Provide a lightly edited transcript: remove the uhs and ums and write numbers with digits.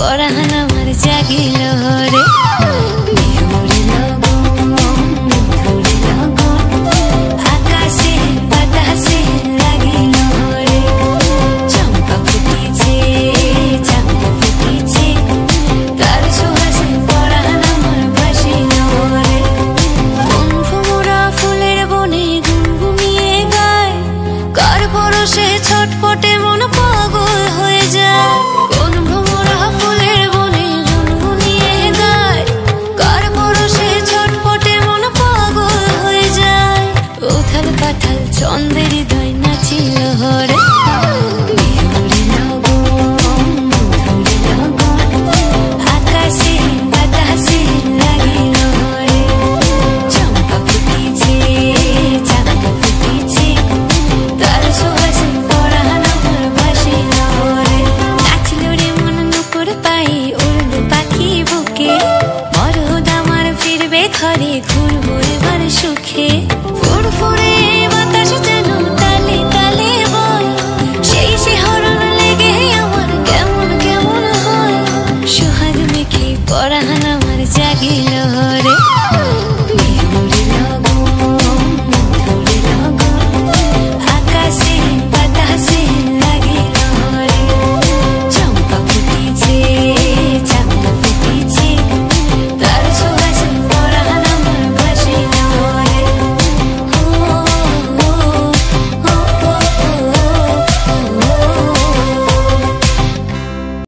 পরাণ আমার জাগিল রে ছটপটে মন পাগল হয়ে যায় কোন ভ্রমরা ফুলের বনে গুনগুনিয়ে গায় কার পরশে ছটপটে মন পাগল হয়ে যায় উথাল পাথাল ছন্দের হৃদয় নাচিল হরে আকাশে বাতাসে লাগিল হরে চম্পা ফুটিছে চাঁদ ফুটিছে তার সুবাসে ঘরে ঘুরবো এবার সুখে ফুরফুরে বাতাস যেন তালে তালে বয় সেই শিহরণ লেগে আমার কেমন কেমন হয় সোহাগ মেখে পরাণ আমার জাগিল